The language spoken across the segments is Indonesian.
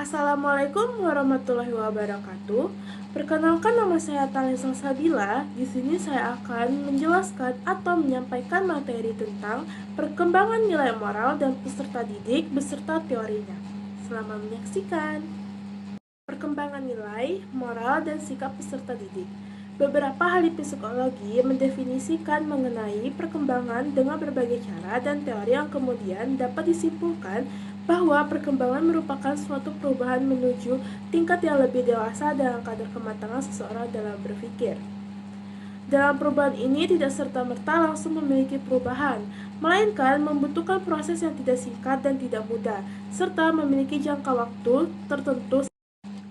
Assalamualaikum warahmatullahi wabarakatuh. Perkenalkan, nama saya Talisa Sabila. Di sini saya akan menjelaskan atau menyampaikan materi tentang perkembangan nilai moral dan peserta didik beserta teorinya. Selamat menyaksikan. Perkembangan nilai, moral, dan sikap peserta didik. Beberapa ahli psikologi mendefinisikan mengenai perkembangan dengan berbagai cara dan teori yang kemudian dapat disimpulkan bahwa perkembangan merupakan suatu perubahan menuju tingkat yang lebih dewasa dalam kadar kematangan seseorang dalam berpikir. Dalam perubahan ini tidak serta-merta langsung memiliki perubahan, melainkan membutuhkan proses yang tidak singkat dan tidak mudah, serta memiliki jangka waktu tertentu.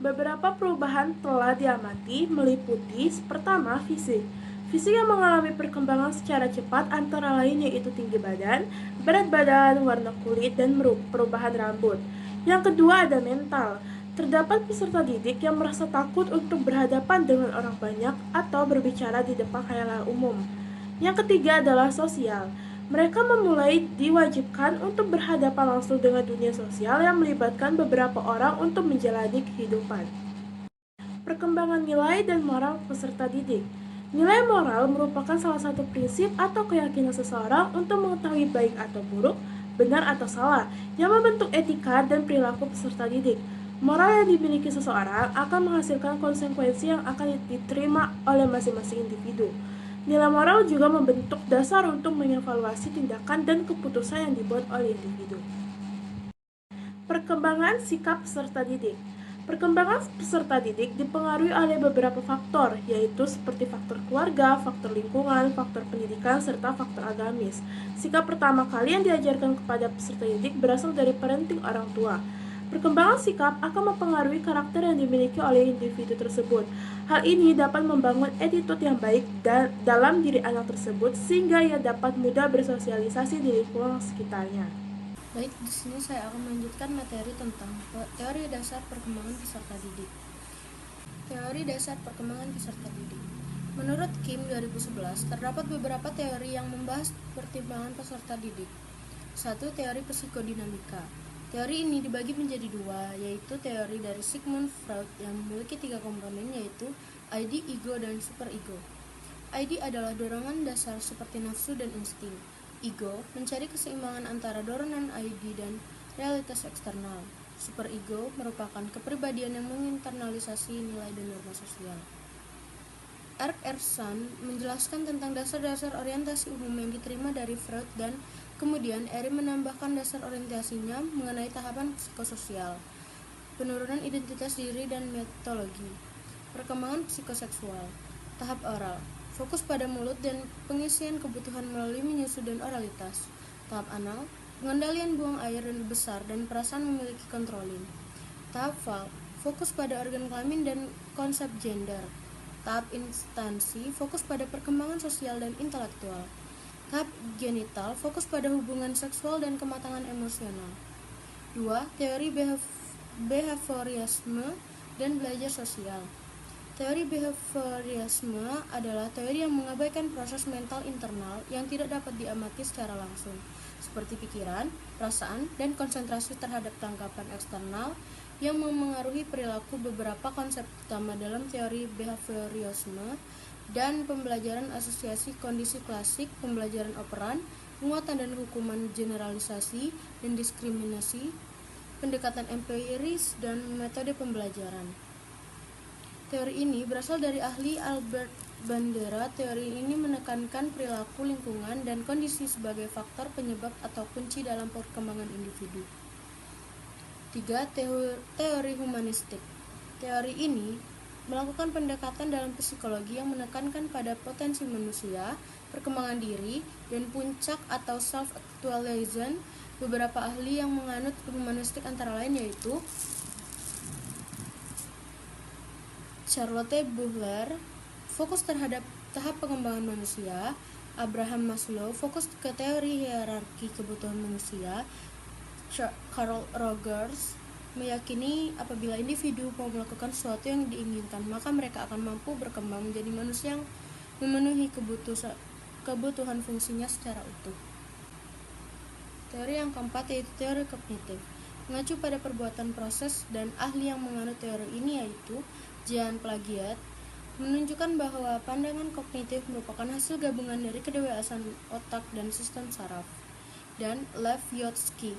Beberapa perubahan telah diamati meliputi: pertama, fisik. Fisik yang mengalami perkembangan secara cepat antara lain yaitu tinggi badan, berat badan, warna kulit, dan perubahan rambut. Yang kedua ada mental. Terdapat peserta didik yang merasa takut untuk berhadapan dengan orang banyak atau berbicara di depan khalayak umum. Yang ketiga adalah sosial. Mereka memulai diwajibkan untuk berhadapan langsung dengan dunia sosial yang melibatkan beberapa orang untuk menjalani kehidupan. Perkembangan nilai dan moral peserta didik. Nilai moral merupakan salah satu prinsip atau keyakinan seseorang untuk mengetahui baik atau buruk, benar atau salah, yang membentuk etika dan perilaku peserta didik. Moral yang dimiliki seseorang akan menghasilkan konsekuensi yang akan diterima oleh masing-masing individu. Nilai moral juga membentuk dasar untuk mengevaluasi tindakan dan keputusan yang dibuat oleh individu. Perkembangan sikap peserta didik. Perkembangan peserta didik dipengaruhi oleh beberapa faktor, yaitu seperti faktor keluarga, faktor lingkungan, faktor pendidikan, serta faktor agamis. Sikap pertama kali yang diajarkan kepada peserta didik berasal dari parenting orang tua. Perkembangan sikap akan mempengaruhi karakter yang dimiliki oleh individu tersebut. Hal ini dapat membangun attitude yang baik dalam diri anak tersebut sehingga ia dapat mudah bersosialisasi di lingkungan sekitarnya. Baik, di sini saya akan melanjutkan materi tentang teori dasar perkembangan peserta didik. Teori dasar perkembangan peserta didik. Menurut Kim 2011, terdapat beberapa teori yang membahas pertimbangan peserta didik. 1. Teori psikodinamika. Teori ini dibagi menjadi dua, yaitu teori dari Sigmund Freud yang memiliki 3 komponen, yaitu ID, ego, dan superego. ID adalah dorongan dasar seperti nafsu dan insting. Ego mencari keseimbangan antara dorongan ID dan realitas eksternal. Superego merupakan kepribadian yang menginternalisasi nilai dan norma sosial. Eric Erikson menjelaskan tentang dasar-dasar orientasi umum yang diterima dari Freud dan kemudian Eric menambahkan dasar orientasinya mengenai tahapan psikososial, penurunan identitas diri dan metodologi. Perkembangan psikoseksual. Tahap oral. Fokus pada mulut dan pengisian kebutuhan melalui menyusu dan oralitas. Tahap anal, pengendalian buang air dan besar dan perasaan memiliki kontrolin. Tahap valve, fokus pada organ kelamin dan konsep gender. Tahap instansi, fokus pada perkembangan sosial dan intelektual. Tahap genital, fokus pada hubungan seksual dan kematangan emosional. 2. Teori behaviorisme dan belajar sosial. Teori behaviorisme adalah teori yang mengabaikan proses mental internal yang tidak dapat diamati secara langsung, seperti pikiran, perasaan, dan konsentrasi terhadap tangkapan eksternal yang memengaruhi perilaku. Beberapa konsep utama dalam teori behaviorisme dan pembelajaran asosiasi kondisi klasik, pembelajaran operan, penguatan dan hukuman generalisasi dan diskriminasi, pendekatan empiris, dan metode pembelajaran. Teori ini berasal dari ahli Albert Bandura. Teori ini menekankan perilaku lingkungan dan kondisi sebagai faktor penyebab atau kunci dalam perkembangan individu. 3. Teori humanistik. Teori ini melakukan pendekatan dalam psikologi yang menekankan pada potensi manusia, perkembangan diri, dan puncak atau self-actualization. Beberapa ahli yang menganut humanistik antara lain yaitu Charlotte Buhler, fokus terhadap tahap pengembangan manusia. Abraham Maslow, fokus ke teori hierarki kebutuhan manusia. Carl Rogers meyakini apabila individu mau melakukan sesuatu yang diinginkan, maka mereka akan mampu berkembang menjadi manusia yang memenuhi kebutuhan fungsinya secara utuh. Teori yang keempat yaitu teori kognitif. Mengacu pada perbuatan proses dan ahli yang menganut teori ini yaitu Jean Piaget, menunjukkan bahwa pandangan kognitif merupakan hasil gabungan dari kedewasaan otak dan sistem saraf. Dan Lev Vygotsky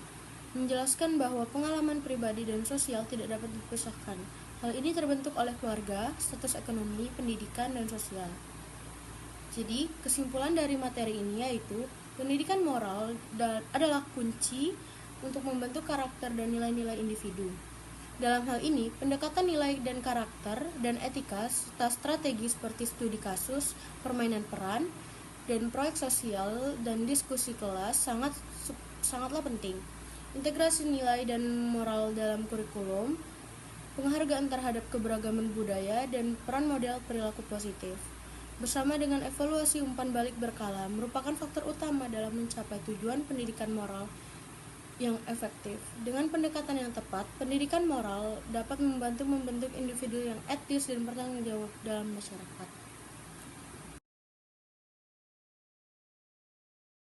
menjelaskan bahwa pengalaman pribadi dan sosial tidak dapat dipisahkan. Hal ini terbentuk oleh keluarga, status ekonomi, pendidikan, dan sosial. Jadi, kesimpulan dari materi ini yaitu pendidikan moral adalah kunci untuk membentuk karakter dan nilai-nilai individu. Dalam hal ini, pendekatan nilai dan karakter dan etika serta strategi seperti studi kasus, permainan peran, dan proyek sosial dan diskusi kelas sangatlah penting. Integrasi nilai dan moral dalam kurikulum, penghargaan terhadap keberagaman budaya, dan peran model perilaku positif, bersama dengan evaluasi umpan balik berkala, merupakan faktor utama dalam mencapai tujuan pendidikan moral yang efektif. Dengan pendekatan yang tepat, pendidikan moral dapat membantu membentuk individu yang etis dan bertanggung jawab dalam masyarakat.